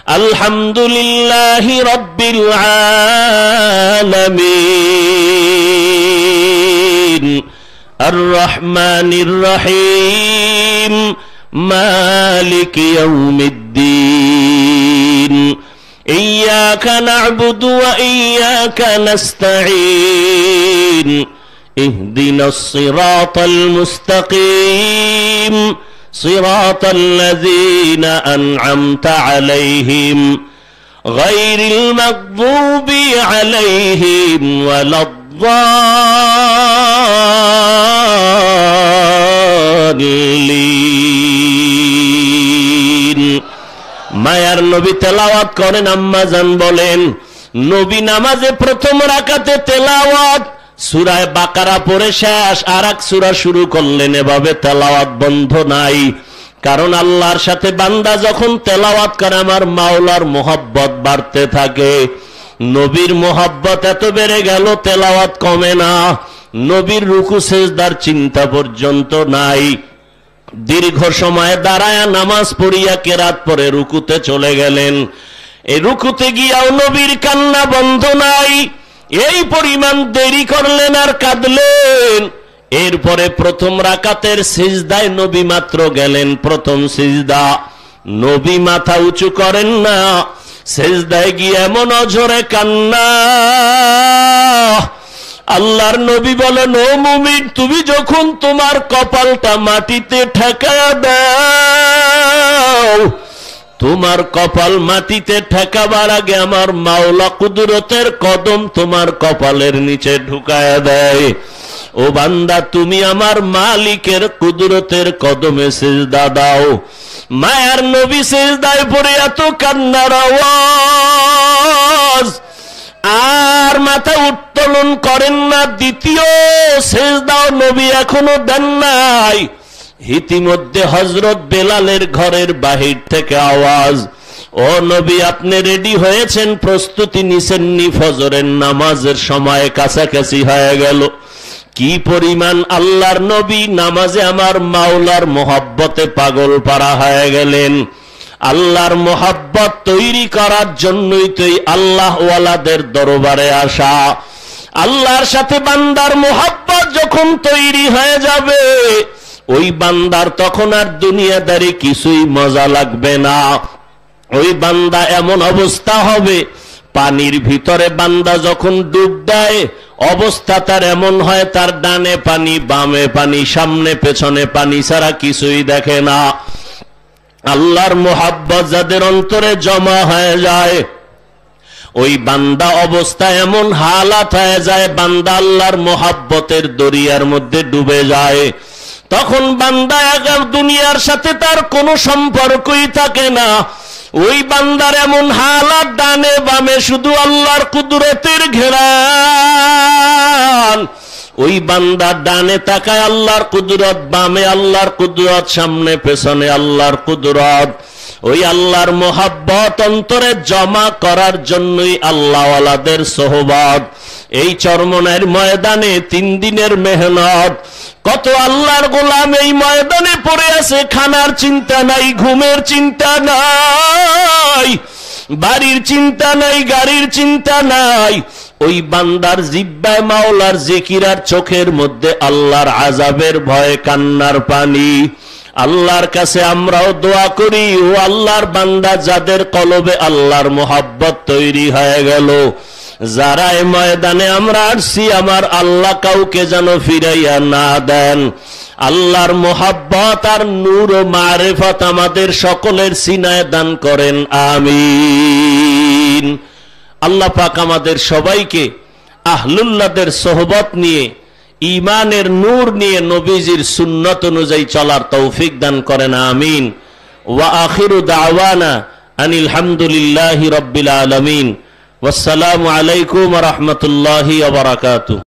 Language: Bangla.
আলহামদুলিল্লাহি রাব্বিল আলামিন আর রহমানির রহিম মালিক ইয়াউমিদ্দিন ইয়্যাকা না'বুদু ওয়া ইয়্যাকা নাস্তাঈন ইহদিনাস সিরাতাল মুস্তাকিম সিরাতাল লাযীনা আন'আমতা আলাইহিম গায়রিল মাগযুবি আলাইহিম ওয়ালাদ-দাল্লিন। মায়ার নবী তেলাওয়াত করেন, আম্মাজান বলেন নবী নামাজে প্রথম রাকাতে তেলাওয়াত সূরা বাকারা পড়ে শেষ, আর এক সূরা শুরু করলেন, এভাবে তেলাওয়াত বন্ধ নাই। কারণ আল্লাহর সাথে বান্দা যখন তেলাওয়াত করে আমার মাওলার মোহাব্বত বাড়তে থাকে। নবীর মোহাব্বত এত বেড়ে গেল তেলাওয়াত কমে না, নবীর রুকু সেজদার চিন্তা পর্যন্ত নাই। দীর্ঘ সময় দাঁড়ায়া নামাজ পড়িয়া কেরাত পরে রুকুতে চলে গেলেন। এই রুকুতে গিয়াও নবীর কান্না বন্ধ নাই, এই পরিমাণ দেরি করলেন আর কাঁদলেন। এরপরে প্রথম রাকাতের সিজদায় নবী মাত্র গেলেন, প্রথম সিজদা নবী মাথা উঁচু করেন না, সিজদায় গিয়ে এমন অঝরে কান্না। আল্লাহর নবী বলেন, ও মুমিন, তুমি যখন তোমার কপালটা মাটিতে ঠেকায়া দাও, তোমার কপাল মাটিতে ঠেকাবার আগে আমার মাওলা কুদরতের কদম তোমার কপালের নিচে ঢুকায়া দেয়। ও বান্দা, তুমি আমার মালিকের কুদরতের কদমে সিজদা দাও। মায়ার নবী সিজদায় পড়ে এত কান্নার আওয়াজ, আর মাথা উত্তোলন করেন না। দ্বিতীয় সিজদাও নবী এখনো দেন নাই। ইতিমধ্যে হযরত বেলালের ঘরের বাহির থেকে আওয়াজ, ও নবী আপনি রেডি হয়েছেন, প্রস্তুতি নিছেননি, ফজরের নামাজের সময় কাছাকাছি হয়ে গেল। কি পরিমাণ আল্লাহর নবী নামাজে আমার মাওলার মোহাব্বতে পাগল পারা হয়ে গেলেন। আল্লাহর মোহাব্বত তৈরি করার জন্যই তো আল্লাহ ওয়ালাদের দরবারে আসা। আল্লাহর সাথে বান্দার মোহাব্বত যখন তৈরি হয়ে যাবে, ওই বান্দার তখন আর দুনিয়াদারি কিছুই মজা লাগবে না। ওই বান্দা এমন অবস্থা হবে, পানির ভিতরে বান্দা যখন ডুব দেয় অবস্থা তার এমন হয়, তার ডানে পানি, বামে পানি, সামনে পেছনে পানি ছাড়া কিছুই দেখে না। আল্লাহর মোহাব্বত যাদের অন্তরে জমা হয়ে যায়, ওই বান্দা অবস্থা এমন হালাত হয়ে যায়, বান্দা আল্লাহর মোহাব্বতের দরিয়ার মধ্যে ডুবে যায়। তখন বান্দা আগার দুনিয়ার সাথে তার কোনো সম্পর্কই থাকে না। ওই বান্দার এমন হালাত, ডানে বামে শুধু আল্লাহর কুদরতের ঘেরান। ওই বান্দা ডানে তাকায় আল্লাহর কুদরত, বামে আল্লাহর কুদরত, সামনে পেছনে আল্লাহর কুদরত। ওই আল্লাহর মোহাব্বত অন্তরে জমা করার জন্যই আল্লাহওয়ালাদের সোহবত। এই চরমনের ময়দানে 3 দিনের মেহনত। কত আল্লাহর গোলাম এই ময়দানে পড়ে আছে, খানার চিন্তা নাই, ঘুমের চিন্তা নাই, বাড়ির চিন্তা নাই, গাড়ির চিন্তা নাই। ওই বান্দার জিহ্বায় মাওলার জিকির আর চোখের মধ্যে আল্লাহর আযাবের ভয়, কান্নার পানি। আল্লাহর কাছে আমরাও দোয়া করি, ও আল্লাহর বান্দা যাদের কলবে আল্লাহর মোহাব্বত তৈরি হয়ে গেল, যারা এই ময়দানে আমরা আসছি, আমার আল্লাহ কাউকে যেন ফিরাইয়া না দেন। আল্লাহর মোহাব্বত আর নূর ও মারিফত আমাদের সকলের সিনায় দান করেন, আমিন। আল্লাহ পাক আমাদের সবাইকে আহলুল্লাহদের সোহবত নিয়ে, ঈমানের নূর নিয়ে, নবীজির সুন্নত অনুযায়ী চলার তৌফিক দান করেন, আমিন। ওয়া আখিরু দাওয়ানা আনিল হামদুলিল্লাহি রাব্বিল আলামিন। ওয়াসসালামু আলাইকুম ওয়া রাহমাতুল্লাহি ওয়া বারাকাতুহু।